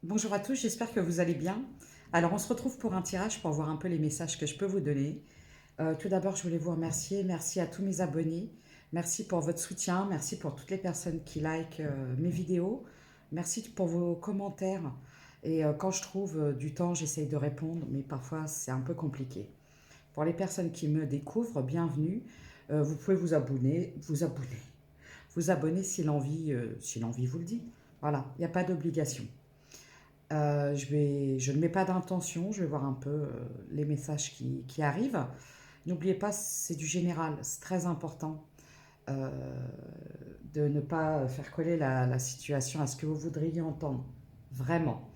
Bonjour à tous, j'espère que vous allez bien. Alors, on se retrouve pour un tirage pour voir un peu les messages que je peux vous donner. Tout d'abord, je voulais vous remercier. Merci à tous mes abonnés. Merci pour votre soutien. Merci pour toutes les personnes qui likent mes vidéos. Merci pour vos commentaires. Et quand je trouve du temps, j'essaye de répondre, mais parfois c'est un peu compliqué. Pour les personnes qui me découvrent, bienvenue. Vous pouvez vous abonner si l'envie vous le dit. Voilà, il n'y a pas d'obligation. Je ne mets pas d'intention, je vais voir un peu les messages qui arrivent. N'oubliez pas, c'est du général, c'est très important euh, de ne pas faire coller la situation à ce que vous voudriez entendre, vraiment.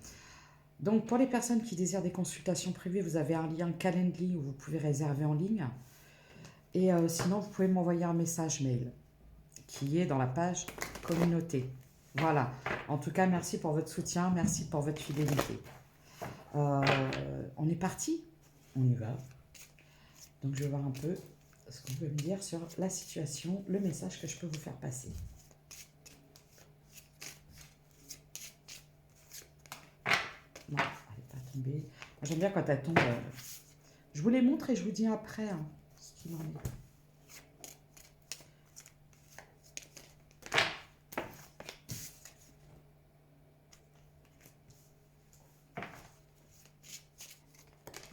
Donc pour les personnes qui désirent des consultations privées, vous avez un lien Calendly où vous pouvez réserver en ligne. Et sinon, vous pouvez m'envoyer un message mail qui est dans la page communauté. Voilà. En tout cas, merci pour votre soutien, merci pour votre fidélité. Euh, on est parti. On y va. Donc je vais voir un peu ce qu'on peut me dire sur la situation, le message que je peux vous faire passer. Non, elle n'est pas tombée. Moi, j'aime bien quand elle tombe. Je vous les montre et je vous dis après hein, ce qu'il en est.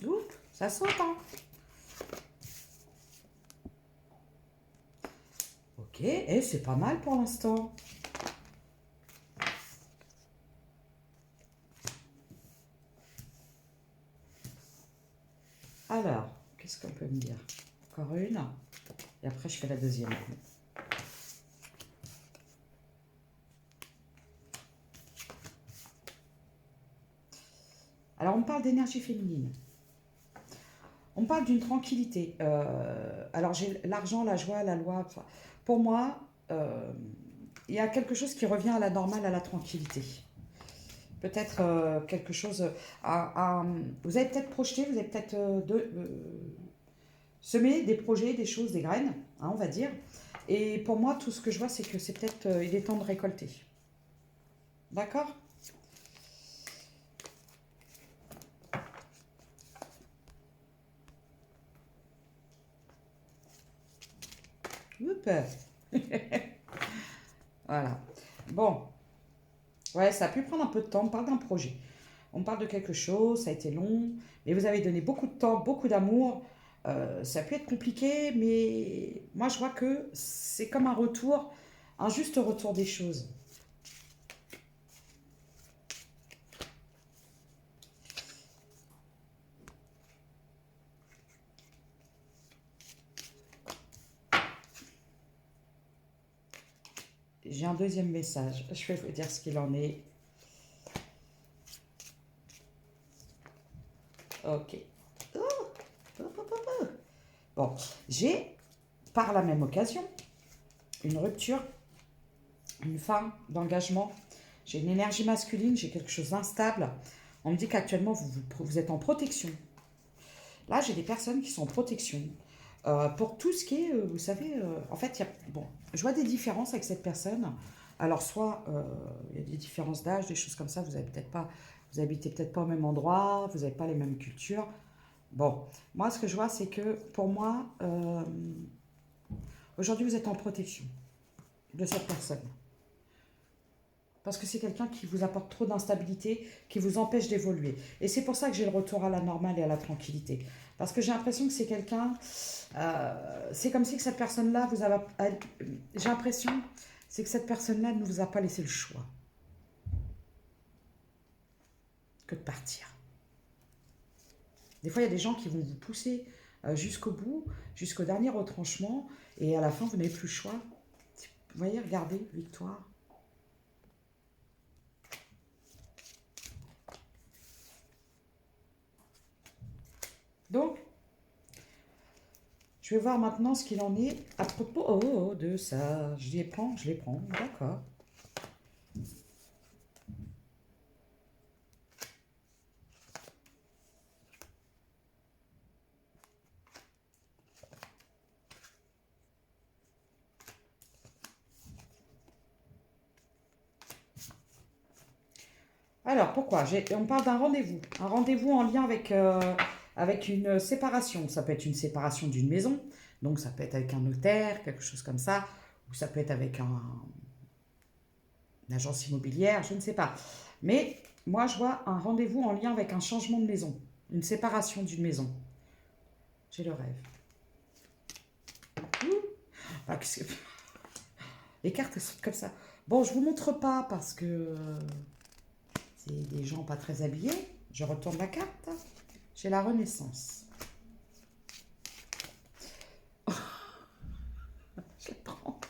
Ouh, ça saute hein. Ok, et c'est pas mal pour l'instant. Alors, qu'est-ce qu'on peut me dire? Encore une. Et après, je fais la deuxième. Alors, on parle d'énergie féminine. On parle d'une tranquillité. Alors, j'ai l'argent, la joie, la loi. Enfin, pour moi, il y a quelque chose qui revient à la normale, à la tranquillité. Peut-être quelque chose. Vous avez peut-être projeté, vous avez peut-être semé des projets, des choses, des graines, hein, on va dire. Et pour moi, tout ce que je vois, c'est que c'est peut-être. Il est temps de récolter. D'accord. Oups. Voilà. Bon, ouais, ça a pu prendre un peu de temps. On parle d'un projet. On parle de quelque chose, ça a été long, mais vous avez donné beaucoup de temps, beaucoup d'amour. Ça a pu être compliqué, mais moi je vois que c'est comme un retour, un juste retour des choses. J'ai un deuxième message, je vais vous dire ce qu'il en est. Ok. Oh, oh, oh, oh, oh. Bon, j'ai par la même occasion une rupture, une fin d'engagement. J'ai une énergie masculine, j'ai quelque chose d'instable. On me dit qu'actuellement vous êtes en protection. Là, j'ai des personnes qui sont en protection. Pour tout ce qui est, vous savez, en fait, bon, je vois des différences avec cette personne. Alors, soit il y a des différences d'âge, des choses comme ça, vous habitez peut-être pas au même endroit, vous n'avez pas les mêmes cultures. Bon, moi, ce que je vois, c'est que pour moi, aujourd'hui, vous êtes en protection de cette personne. Parce que c'est quelqu'un qui vous apporte trop d'instabilité, qui vous empêche d'évoluer. Et c'est pour ça que j'ai le retour à la normale et à la tranquillité. Parce que j'ai l'impression que c'est quelqu'un, c'est comme si que cette personne-là vous avait, j'ai l'impression, c'est que cette personne-là ne vous a pas laissé le choix que de partir. Des fois, il y a des gens qui vont vous pousser jusqu'au bout, jusqu'au dernier retranchement, et à la fin, vous n'avez plus le choix. Vous voyez, regardez, victoire. Donc, je vais voir maintenant ce qu'il en est à propos de ça. Je les prends, d'accord. Alors, pourquoi? On parle d'un rendez-vous. Un rendez-vous en lien avec une séparation. Ça peut être une séparation d'une maison, donc ça peut être avec un notaire, quelque chose comme ça, ou ça peut être avec une agence immobilière, je ne sais pas. Mais moi, je vois un rendez-vous en lien avec un changement de maison, une séparation d'une maison. J'ai le rêve. Ah, les cartes elles sont comme ça. Bon, je vous montre pas parce que c'est des gens pas très habillés. Je retourne la carte. J'ai la Renaissance. Je la prends.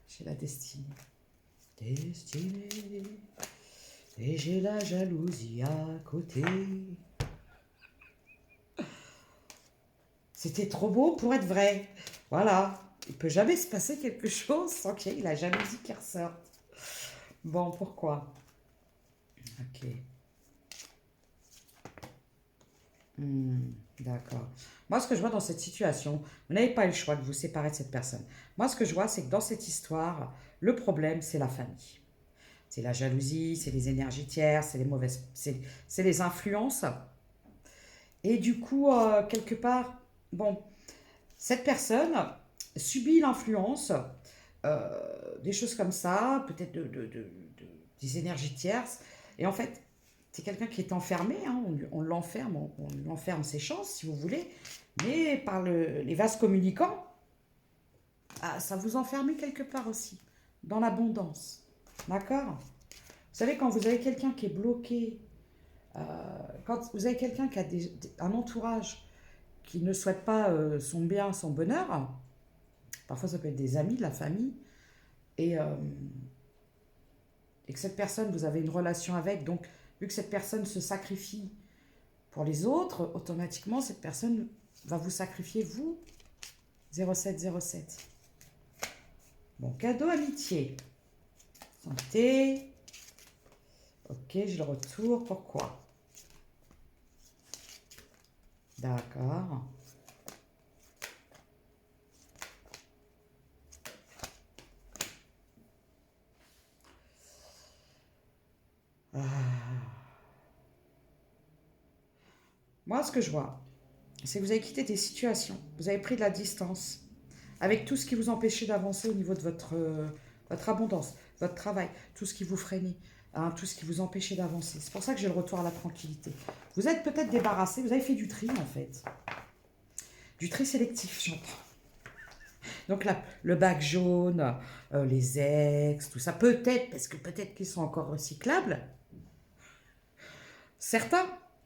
J'ai la destinée. Destinée. Et j'ai la jalousie à côté. C'était trop beau pour être vrai. Voilà. Il peut jamais se passer quelque chose sans qu'il y ait la jalousie qui ressorte. Bon, pourquoi? Ok. D'accord. Moi, ce que je vois dans cette situation, vous n'avez pas eu le choix de vous séparer de cette personne. Moi, ce que je vois, c'est que dans cette histoire, le problème, c'est la famille. C'est la jalousie, c'est les énergies tierces, c'est les mauvaises, c'est les influences. Et du coup, quelque part, bon, cette personne subit l'influence, des choses comme ça, peut-être des énergies tierces. Et en fait, c'est quelqu'un qui est enfermé, hein, on l'enferme, on enferme ses chances, si vous voulez, mais par les vases communicants, ah, ça vous enferme quelque part aussi, dans l'abondance. D'accord? Vous savez, quand vous avez quelqu'un qui est bloqué, euh, quand vous avez quelqu'un qui a un entourage qui ne souhaite pas son bien, son bonheur, parfois ça peut être des amis, de la famille, et, euh, et que cette personne, vous avez une relation avec, donc vu que cette personne se sacrifie pour les autres, automatiquement, cette personne va vous sacrifier, vous, 0707. Bon, cadeau amitié. Santé. Ok, je le retourne. Pourquoi? D'accord. Moi, ce que je vois, c'est que vous avez quitté des situations. Vous avez pris de la distance avec tout ce qui vous empêchait d'avancer au niveau de votre abondance, votre travail, tout ce qui vous freinait, hein, tout ce qui vous empêchait d'avancer. C'est pour ça que j'ai le retour à la tranquillité. Vous êtes peut-être débarrassé, vous avez fait du tri en fait. Du tri sélectif, j'entends. Donc là, le bac jaune, les ex, tout ça, peut-être, parce que peut-être qu'ils sont encore recyclables. Certains.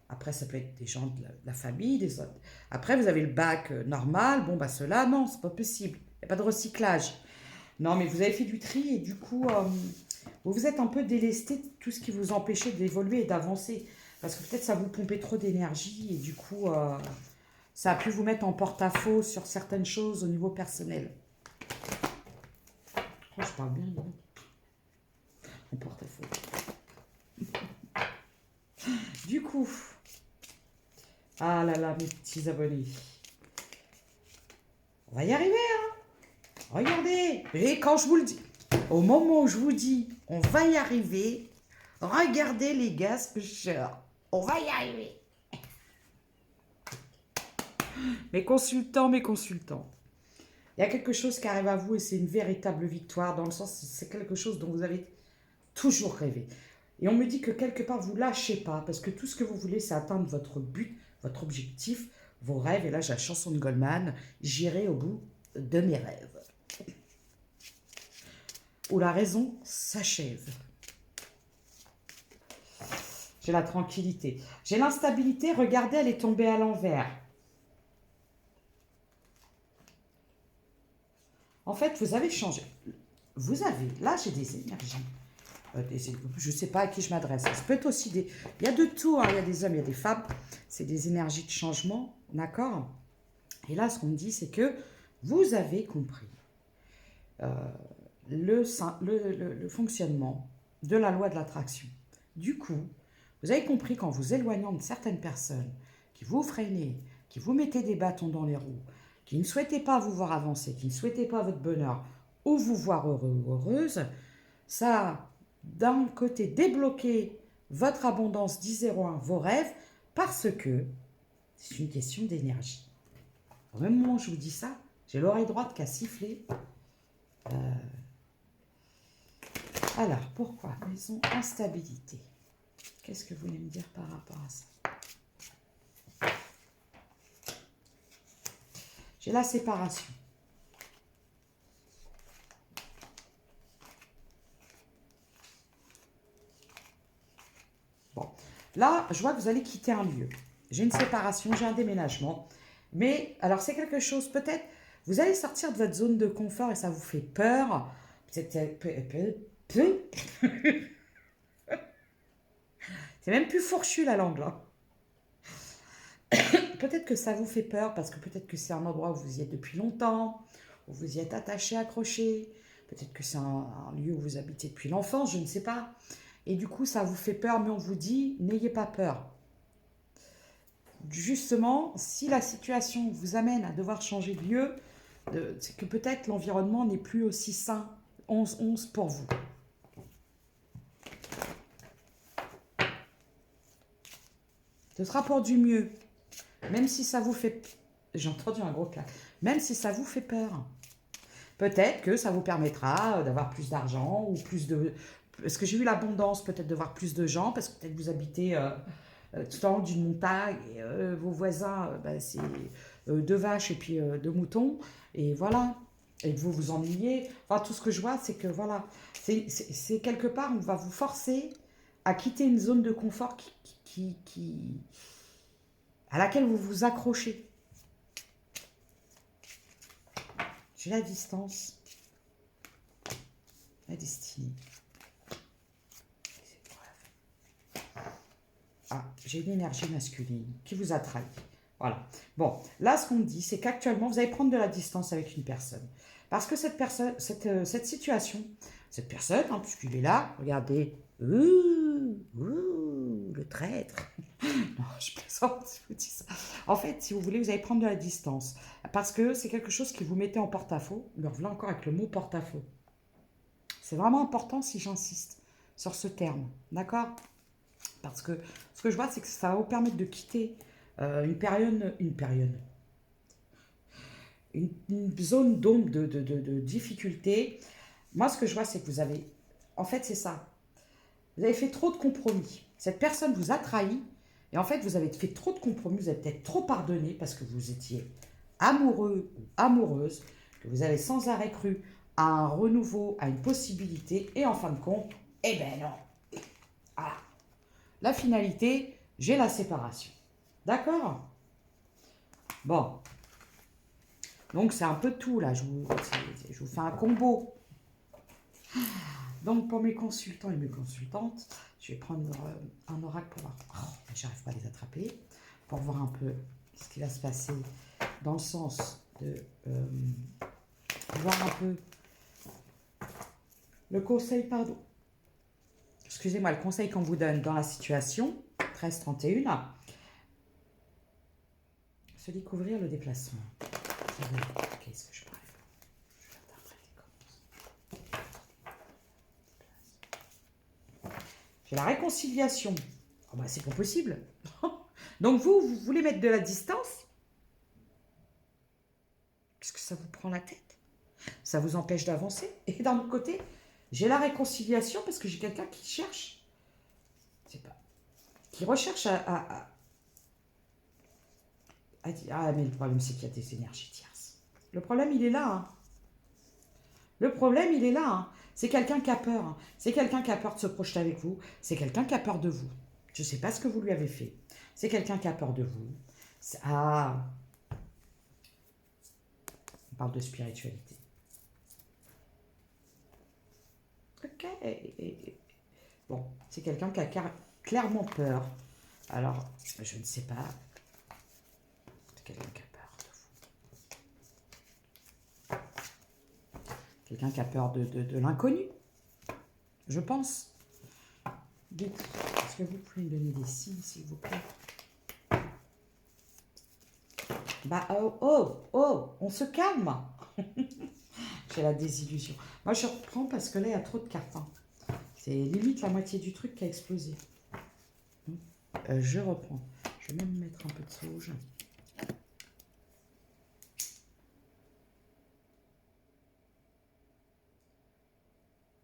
Après, ça peut être des gens de la famille, des autres. Après, vous avez le bac normal. Bon, bah ceux-là, non, c'est pas possible. Il n'y a pas de recyclage. Non, mais vous avez fait du tri et du coup, vous vous êtes un peu délesté de tout ce qui vous empêchait d'évoluer et d'avancer. Parce que peut-être ça vous pompait trop d'énergie et du coup, ça a pu vous mettre en porte-à-faux sur certaines choses au niveau personnel. Oh, je parle bien, non? En porte-à-faux. Du coup, ah là là, mes petits abonnés. On va y arriver, hein? Regardez. Et quand je vous le dis, au moment où je vous dis, on va y arriver, regardez les gars ce que je sors. On va y arriver. Mes consultants, mes consultants. Il y a quelque chose qui arrive à vous et c'est une véritable victoire dans le sens c'est quelque chose dont vous avez toujours rêvé. Et on me dit que quelque part vous lâchez pas parce que tout ce que vous voulez c'est atteindre votre but, votre objectif, vos rêves. Et là j'ai la chanson de Goldman, j'irai au bout de mes rêves. Où la raison s'achève. J'ai la tranquillité. J'ai l'instabilité, regardez elle est tombée à l'envers. En fait vous avez changé. Vous avez, là j'ai des énergies. Je ne sais pas à qui je m'adresse. Ça peut être aussi des... Il y a de tout, hein. Il y a des hommes, il y a des femmes. C'est des énergies de changement, d'accord? Et là, ce qu'on me dit, c'est que vous avez compris le fonctionnement de la loi de l'attraction. Du coup, vous avez compris qu'en vous éloignant de certaines personnes qui vous freinaient, qui vous mettaient des bâtons dans les roues, qui ne souhaitaient pas vous voir avancer, qui ne souhaitaient pas votre bonheur ou vous voir heureux ou heureuse, ça d'un côté, débloquer votre abondance 1001, vos rêves, parce que c'est une question d'énergie. Au même moment où je vous dis ça, j'ai l'oreille droite qui a sifflé. Alors, pourquoi? Maison instabilité. Qu'est-ce que vous voulez me dire par rapport à ça? J'ai la séparation. Bon, là, je vois que vous allez quitter un lieu. J'ai une séparation, j'ai un déménagement. Mais, alors, c'est quelque chose, peut-être, vous allez sortir de votre zone de confort et ça vous fait peur. C'est même plus fourchu la langue, là. Peut-être que ça vous fait peur parce que peut-être que c'est un endroit où vous y êtes depuis longtemps, où vous y êtes attaché, accroché. Peut-être que c'est un lieu où vous habitez depuis l'enfance, je ne sais pas. Et du coup, ça vous fait peur, mais on vous dit, n'ayez pas peur. Justement, si la situation vous amène à devoir changer de lieu, c'est que peut-être l'environnement n'est plus aussi sain, 11-11 pour vous. Ce sera pour du mieux. Même si ça vous fait... J'ai entendu un gros clap. Même si ça vous fait peur. Peut-être que ça vous permettra d'avoir plus d'argent ou plus de... Parce que j'ai eu l'abondance peut-être de voir plus de gens, parce que peut-être vous habitez tout en haut d'une montagne, et vos voisins, c'est deux vaches et puis deux moutons, et voilà. Et que vous vous ennuyez. Enfin, tout ce que je vois, c'est que voilà, c'est quelque part, on va vous forcer à quitter une zone de confort à laquelle vous vous accrochez. J'ai la distance, la destinée. Ah, j'ai une énergie masculine qui vous a trahi. Voilà. Bon, là, ce qu'on me dit, c'est qu'actuellement, vous allez prendre de la distance avec une personne. Parce que cette personne, cette situation, cette personne, hein, puisqu'il est là, regardez, le traître. Non, je plaisante si je vous dis ça. En fait, si vous voulez, vous allez prendre de la distance. Parce que c'est quelque chose qui vous mettait en porte-à-faux. Me revenez encore avec le mot porte-à-faux. C'est vraiment important si j'insiste sur ce terme. D'accord? Parce que ce que je vois, c'est que ça va vous permettre de quitter une zone d'ombre de difficulté. Moi, ce que je vois, c'est que vous avez... En fait, c'est ça. Vous avez fait trop de compromis. Cette personne vous a trahi. Et en fait, vous avez fait trop de compromis. Vous avez peut-être trop pardonné parce que vous étiez amoureux ou amoureuse, que vous avez sans arrêt cru à un renouveau, à une possibilité. Et en fin de compte, eh ben non. Voilà. La finalité, j'ai la séparation. D'accord? Bon. Donc, c'est un peu tout, là. Je vous fais un combo. Donc, pour mes consultants et mes consultantes, je vais prendre un oracle pour voir. Oh, j'arrive pas à les attraper. Pour voir un peu ce qui va se passer dans le sens de voir un peu le conseil, pardon. Excusez-moi, le conseil qu'on vous donne dans la situation, 13-31, se découvrir le déplacement. Qu'est-ce que je parle? Je vais interpréter comme ça. J'ai la réconciliation. Oh bah, c'est pas possible. Donc vous voulez mettre de la distance? Parce que ça vous prend la tête. Ça vous empêche d'avancer. Et d'un autre côté, j'ai la réconciliation parce que j'ai quelqu'un qui cherche. Je sais pas. Qui recherche à dire, ah, mais le problème, c'est qu'il y a des énergies tierces. Le problème, il est là. Hein. Le problème, il est là. Hein. C'est quelqu'un qui a peur. Hein. C'est quelqu'un qui a peur de se projeter avec vous. C'est quelqu'un qui a peur de vous. Je ne sais pas ce que vous lui avez fait. C'est quelqu'un qui a peur de vous. Ah. On parle de spiritualité. Ok. Bon, c'est quelqu'un qui a clairement peur. Alors, je ne sais pas. C'est quelqu'un qui a peur de vous. Quelqu'un qui a peur de l'inconnu. Je pense. Est-ce que vous pouvez me donner des signes, s'il vous plaît? Bah, on se calme. J'ai la désillusion. Moi, je reprends parce que là, il y a trop de cartes. Hein. C'est limite la moitié du truc qui a explosé. Je reprends. Je vais même mettre un peu de sauge.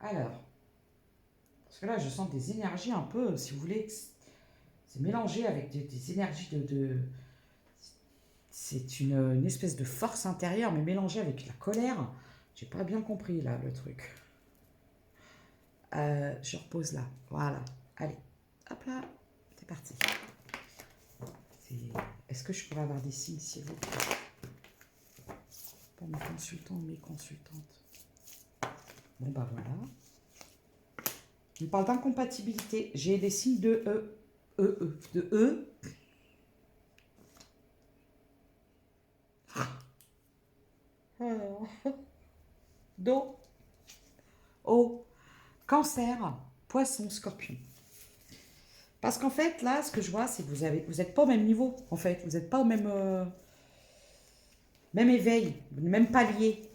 Alors, parce que là, je sens des énergies un peu, si vous voulez, c'est mélangé avec des énergies c'est une espèce de force intérieure, mais mélangée avec la colère. J'ai pas bien compris, là, le truc. Je repose là. Voilà. Allez. Hop là. C'est parti. Est-ce que je pourrais avoir des signes, s'il vous plaît, pour mes consultants ou mes consultantes? Bon, bah voilà. On parle d'incompatibilité. J'ai des signes de de E. Alors, Do, O, Cancer, Poisson, Scorpion. Parce qu'en fait, là, ce que je vois, c'est que vous n'êtes pas au même niveau, en fait. Vous n'êtes pas au même éveil, même palier,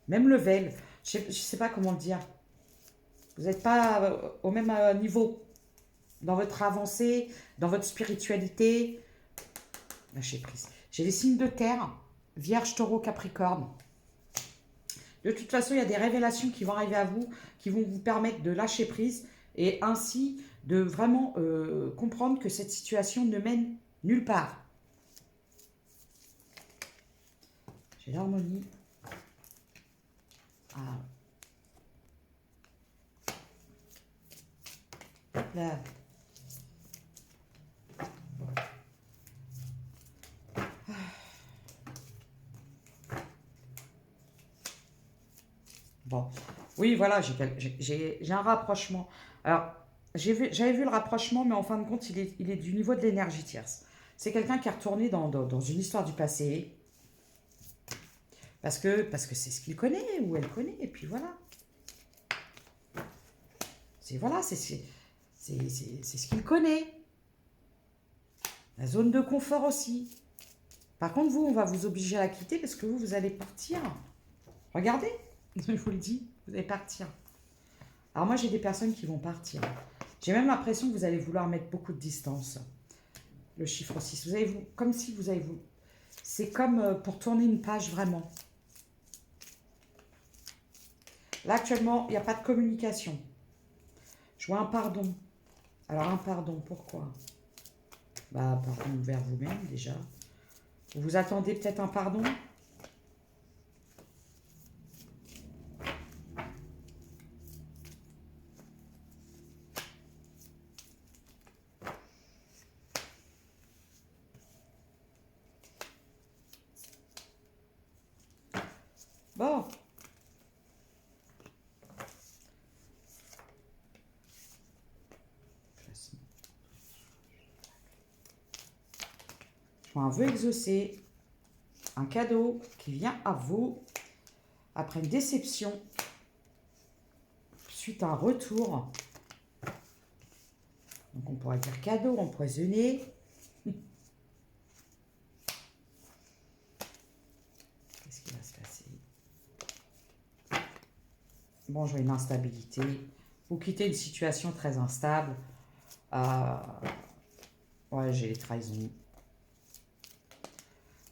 même level. Je ne sais pas comment le dire. Vous n'êtes pas au même niveau dans votre avancée, dans votre spiritualité. Lâchez prise. J'ai les signes de terre, Vierge, Taureau, Capricorne. De toute façon, il y a des révélations qui vont arriver à vous, qui vont vous permettre de lâcher prise et ainsi de vraiment comprendre que cette situation ne mène nulle part. J'ai l'harmonie. Ah. Hop là. Bon, oui, voilà, j'ai un rapprochement. Alors, j'avais vu le rapprochement, mais en fin de compte, il est du niveau de l'énergie tierce. C'est quelqu'un qui est retourné dans une histoire du passé, parce que c'est ce qu'il connaît, ou elle connaît, et puis voilà. C'est ce qu'il connaît. La zone de confort aussi. Par contre, vous, on va vous obliger à la quitter, parce que vous allez partir. Regardez, je vous le dis, vous allez partir. Alors moi, j'ai des personnes qui vont partir. J'ai même l'impression que vous allez vouloir mettre beaucoup de distance. Le chiffre 6. Comme si vous avez... C'est comme pour tourner une page vraiment. Là, actuellement, il n'y a pas de communication. Je vois un pardon. Alors, un pardon, pourquoi? Bah, pardon vers vous-même, déjà. Vous attendez peut-être un pardon? Bon. Je vois un vœu exaucé. Un cadeau qui vient à vous après une déception, suite à un retour. Donc on pourrait dire cadeau empoisonné. Qu'est-ce qui va se passer? Bon, je vois une instabilité. Vous quittez une situation très instable. Ouais, j'ai les trahisons.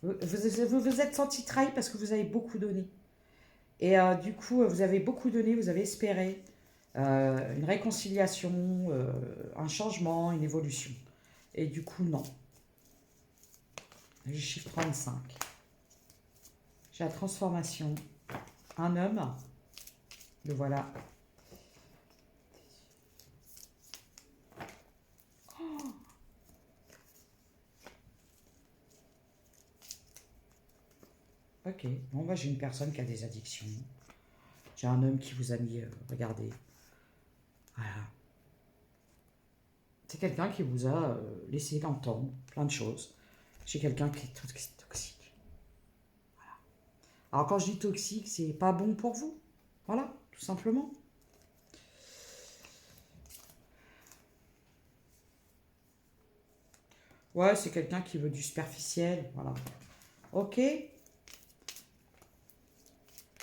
Vous êtes senti trahi parce que vous avez beaucoup donné. Et du coup, vous avez beaucoup donné, vous avez espéré une réconciliation, un changement, une évolution. Et du coup, non. J'ai chiffre 35. J'ai la transformation. Un homme. Le voilà. Oh. Ok. Bon, bah, j'ai une personne qui a des addictions. J'ai un homme qui vous a mis... regardez. Voilà. C'est quelqu'un qui vous a laissé entendre plein de choses. J'ai quelqu'un qui est toxique. Voilà. Alors quand je dis toxique, c'est pas bon pour vous. Voilà, tout simplement. Ouais, c'est quelqu'un qui veut du superficiel. Voilà. Ok. J'ai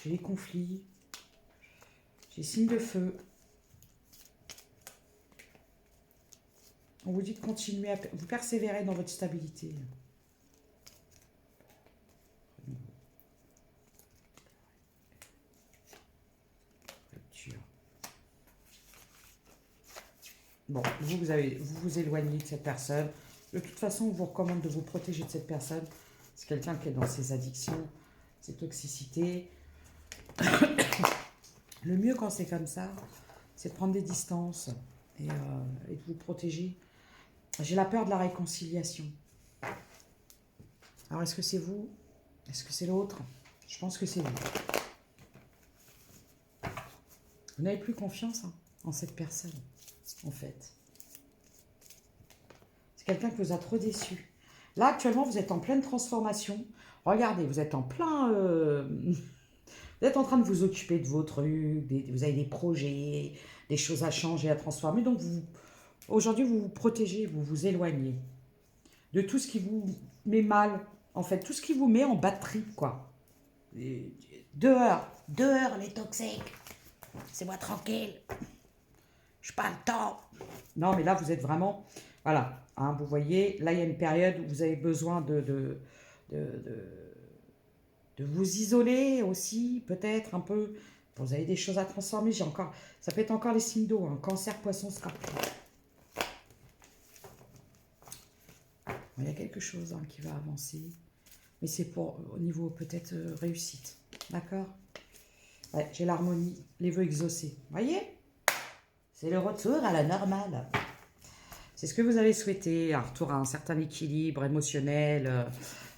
les conflits. J'ai les signes de feu. On vous dit de continuer à vous persévérer dans votre stabilité. Bon, vous vous éloignez de cette personne. De toute façon, on vous recommande de vous protéger de cette personne. C'est quelqu'un qui est dans ses addictions, ses toxicités. Le mieux quand c'est comme ça, c'est de prendre des distances et de vous protéger. J'ai la peur de la réconciliation. Alors, est-ce que c'est vous? Est-ce que c'est l'autre? Je pense que c'est vous. Vous n'avez plus confiance en cette personne, en fait. C'est quelqu'un qui vous a trop déçu. Là, actuellement, vous êtes en pleine transformation. Regardez, vous êtes en plein... vous êtes en train de vous occuper de vos trucs, vous avez des projets, des choses à changer, à transformer. Donc, aujourd'hui, vous vous protégez, vous vous éloignez de tout ce qui vous met mal. En fait, tout ce qui vous met en batterie, quoi. Dehors, les toxiques. C'est moi tranquille. Je n'ai pas le temps. Non, mais là, vous êtes vraiment... Voilà, hein, vous voyez, là, il y a une période où vous avez besoin de vous isoler aussi, peut-être un peu. Vous avez des choses à transformer. Ça peut être encore les signes d'eau, hein, cancer, poisson, scorpion. Il y a quelque chose qui va avancer. Mais c'est pour au niveau peut-être réussite. D'accord? Ouais, j'ai l'harmonie, les vœux exaucés. Voyez? C'est le retour à la normale. C'est ce que vous avez souhaité, un retour à un certain équilibre émotionnel,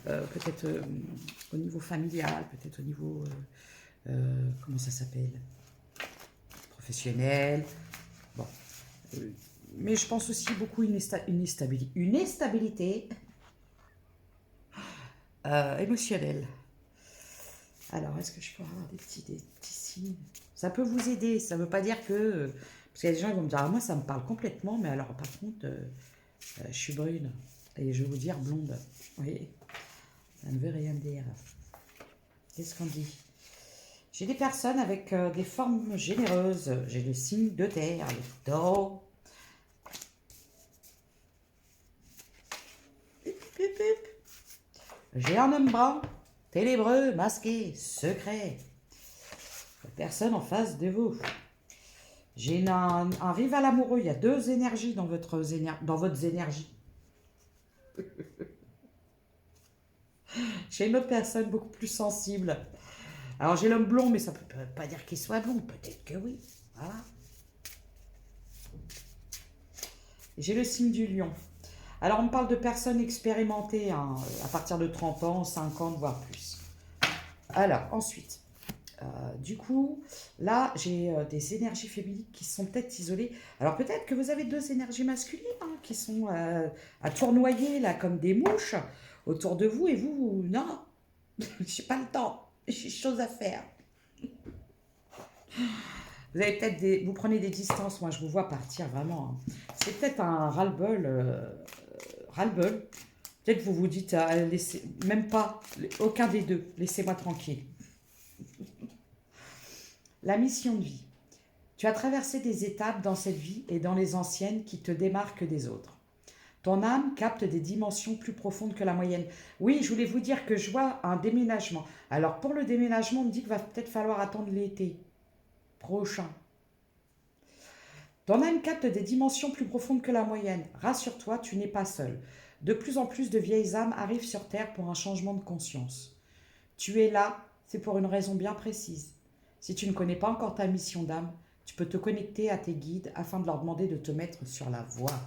peut-être au niveau familial, peut-être au niveau, comment ça s'appelle? Professionnel. Bon. Mais je pense aussi beaucoup une instabilité émotionnelle. Alors, est-ce que je peux avoir des petits signes? Ça peut vous aider, ça ne veut pas dire que... Parce qu'il y a des gens qui vont me dire, ah, moi ça me parle complètement, mais alors par contre, je suis brune. Et je vais vous dire blonde. Vous voyez? Ça ne veut rien dire. Qu'est-ce qu'on dit? J'ai des personnes avec des formes généreuses. J'ai le signe de terre, le taureau. J'ai un homme brun, ténébreux, masqué, secret. Personne en face de vous. J'ai un rival amoureux. Il y a deux énergies dans votre énergie. J'ai une autre personne beaucoup plus sensible. Alors j'ai l'homme blond, mais ça ne peut pas dire qu'il soit blond. Peut-être que oui. Voilà. J'ai le signe du lion. Alors on me parle de personnes expérimentées à partir de 30 ans, 50, voire plus. Alors ensuite, du coup, là j'ai des énergies féminines qui sont peut-être isolées. Alors peut-être que vous avez deux énergies masculines qui sont à tournoyer là comme des mouches autour de vous et vous, non, j'ai pas le temps, j'ai chose à faire. Vous avez peut-être vous prenez des distances, moi je vous vois partir vraiment. C'est peut-être un ras-le-bol. Peut-être que vous vous dites, même pas, aucun des deux, laissez-moi tranquille. La mission de vie. Tu as traversé des étapes dans cette vie et dans les anciennes qui te démarquent des autres. Ton âme capte des dimensions plus profondes que la moyenne. Oui, je voulais vous dire que je vois un déménagement. Alors pour le déménagement, on me dit qu'il va peut-être falloir attendre l'été prochain. Ton âme capte des dimensions plus profondes que la moyenne. Rassure-toi, tu n'es pas seul. De plus en plus de vieilles âmes arrivent sur Terre pour un changement de conscience. Tu es là, c'est pour une raison bien précise. Si tu ne connais pas encore ta mission d'âme, tu peux te connecter à tes guides afin de leur demander de te mettre sur la voie.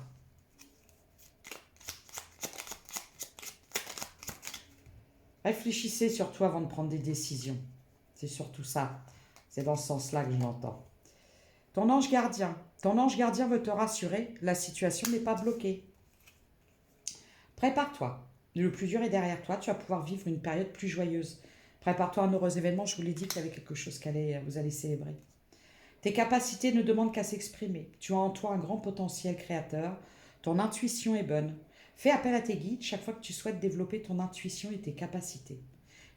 Réfléchissez surtout avant de prendre des décisions. C'est surtout ça. C'est dans ce sens-là que je l'entends. Ton ange gardien veut te rassurer, la situation n'est pas bloquée. Prépare-toi. Le plus dur est derrière toi, tu vas pouvoir vivre une période plus joyeuse. Prépare-toi à un heureux événement, je vous l'ai dit qu'il y avait quelque chose vous allez célébrer. Tes capacités ne demandent qu'à s'exprimer. Tu as en toi un grand potentiel créateur, ton intuition est bonne. Fais appel à tes guides chaque fois que tu souhaites développer ton intuition et tes capacités.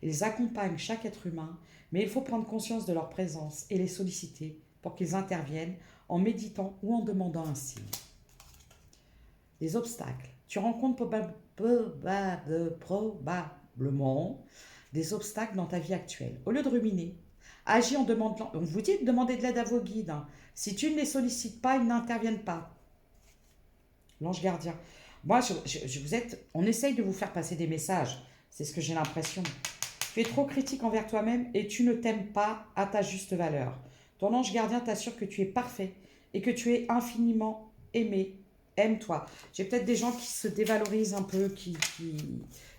Ils accompagnent chaque être humain, mais il faut prendre conscience de leur présence et les solliciter pour qu'ils interviennent en méditant ou en demandant un signe. des obstacles. Tu rencontres probablement des obstacles dans ta vie actuelle. Au lieu de ruminer, agis en demandant. On vous dit de demander de l'aide à vos guides, hein. Si tu ne les sollicites pas, ils n'interviennent pas. L'ange gardien. Moi, vous êtes. On essaye de vous faire passer des messages. C'est ce que j'ai l'impression. Tu es trop critique envers toi-même et tu ne t'aimes pas à ta juste valeur. Ton ange gardien t'assure que tu es parfait et que tu es infiniment aimé. Aime-toi. J'ai peut-être des gens qui se dévalorisent un peu, qui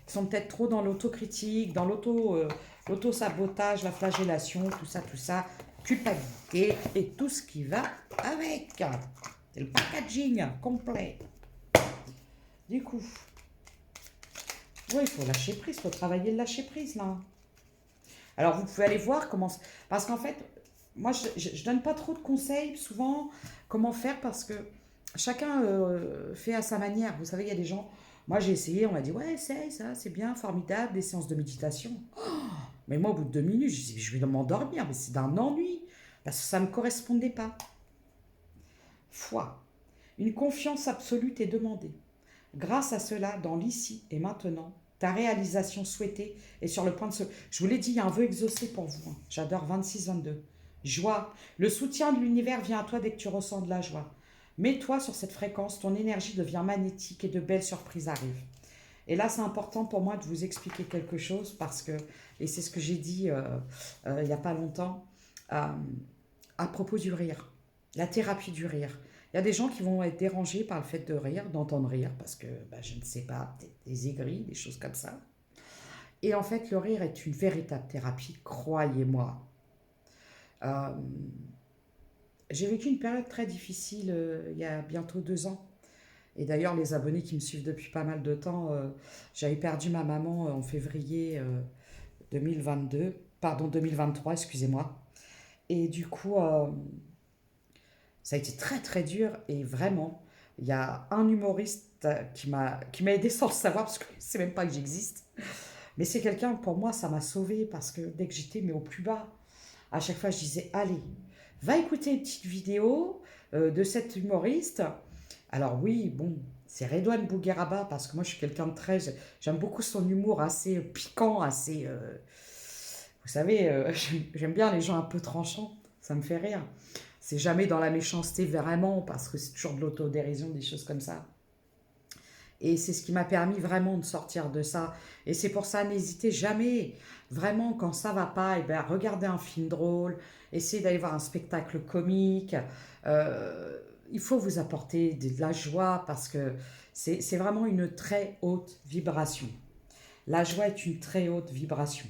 sont peut-être trop dans l'autocritique, dans l'auto-sabotage, la flagellation, tout ça, culpabilité et tout ce qui va avec. C'est le packaging complet. Du coup, oui, il faut lâcher prise, il faut travailler le lâcher prise là. Alors vous pouvez aller voir comment... Parce qu'en fait, moi je donne pas trop de conseils souvent comment faire parce que chacun fait à sa manière. Vous savez, il y a des gens... Moi j'ai essayé, on m'a dit ouais, essaye ça, c'est bien, formidable, des séances de méditation. Mais moi au bout de 2 minutes, je dis je vais m'endormir, mais c'est d'un ennui parce que ça ne me correspondait pas. Foi. Une confiance absolue t'est demandée. Grâce à cela, dans l'ici et maintenant, ta réalisation souhaitée est sur le point de se... Je vous l'ai dit, il y a un vœu exaucé pour vous, hein. J'adore 26-22. Joie. Le soutien de l'univers vient à toi dès que tu ressens de la joie. Mets-toi sur cette fréquence, ton énergie devient magnétique et de belles surprises arrivent. Et là, c'est important pour moi de vous expliquer quelque chose parce que, et c'est ce que j'ai dit il n'y a pas longtemps, euh, à propos du rire, la thérapie du rire. Il y a des gens qui vont être dérangés par le fait de rire, d'entendre rire, parce que, je ne sais pas, peut-être des aigris, des choses comme ça. Et en fait, le rire est une véritable thérapie, croyez-moi. Euh, j'ai vécu une période très difficile il y a bientôt 2 ans. Et d'ailleurs, les abonnés qui me suivent depuis pas mal de temps, j'avais perdu ma maman en février 2022, pardon, 2023, excusez-moi. Et du coup, ça a été très très dur et vraiment, il y a un humoriste qui m'a aidé sans le savoir parce que c'est même pas que j'existe. Mais c'est quelqu'un, pour moi, ça m'a sauvé parce que dès que j'étais mais au plus bas, à chaque fois je disais, allez, va écouter une petite vidéo de cet humoriste. Alors oui, bon, c'est Redouane Bougueraba parce que moi je suis quelqu'un de très... J'aime beaucoup son humour assez piquant, assez... vous savez, j'aime bien les gens un peu tranchants, ça me fait rire. C'est jamais dans la méchanceté vraiment, parce que c'est toujours de l'autodérision, des choses comme ça. Et c'est ce qui m'a permis vraiment de sortir de ça. Et c'est pour ça, n'hésitez jamais. Vraiment, quand ça va pas, regardez un film drôle, essayez d'aller voir un spectacle comique. Il faut vous apporter de la joie parce que c'est vraiment une très haute vibration. La joie est une très haute vibration.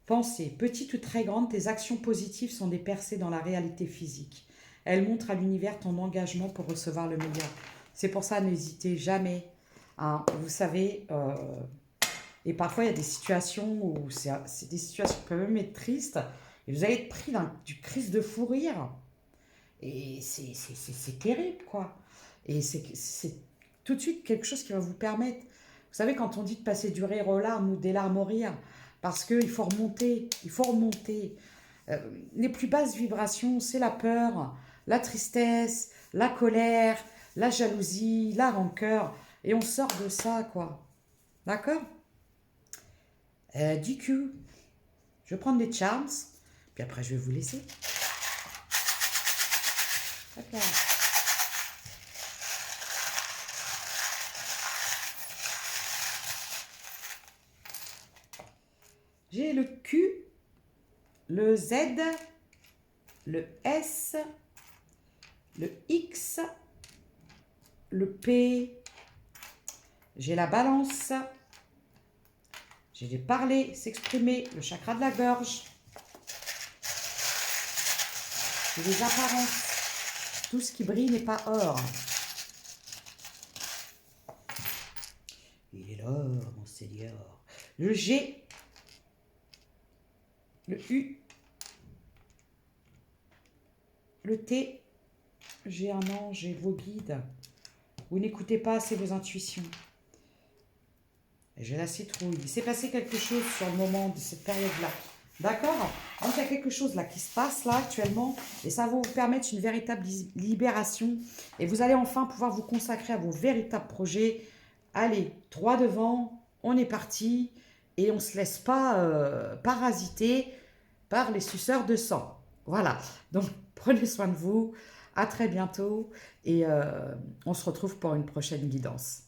Pensez, petite ou très grande, tes actions positives sont des percées dans la réalité physique. Elles montrent à l'univers ton engagement pour recevoir le meilleur. C'est pour ça, n'hésitez jamais. Hein. Vous savez, et parfois il y a des situations où c'est des situations qui peuvent même être tristes, et vous allez être pris du crise de fou rire. Et c'est terrible, quoi. Et c'est tout de suite quelque chose qui va vous permettre... Vous savez, quand on dit de passer du rire aux larmes ou des larmes au rire, parce qu'il faut remonter, il faut remonter. Les plus basses vibrations, c'est la peur, la tristesse, la colère, la jalousie, la rancœur. Et on sort de ça, quoi. D'accord? Du coup, je vais prendre des charms, puis après je vais vous laisser. D'accord. J'ai le Q, le Z, le S, le X, le P, j'ai la balance, j'ai les parler, s'exprimer, le chakra de la gorge, j'ai les apparences, tout ce qui brille n'est pas or. Il est l'or, mon Seigneur. Le G, le U, le T, j'ai un ange, j'ai vos guides. Vous n'écoutez pas assez vos intuitions. J'ai la citrouille. Il s'est passé quelque chose sur le moment de cette période-là. D'accord? Donc il y a quelque chose là qui se passe là actuellement et ça va vous permettre une véritable libération et vous allez enfin pouvoir vous consacrer à vos véritables projets. Allez, droit devant, on est parti et on ne se laisse pas parasiter par les suceurs de sang. Voilà, donc prenez soin de vous, à très bientôt et on se retrouve pour une prochaine guidance.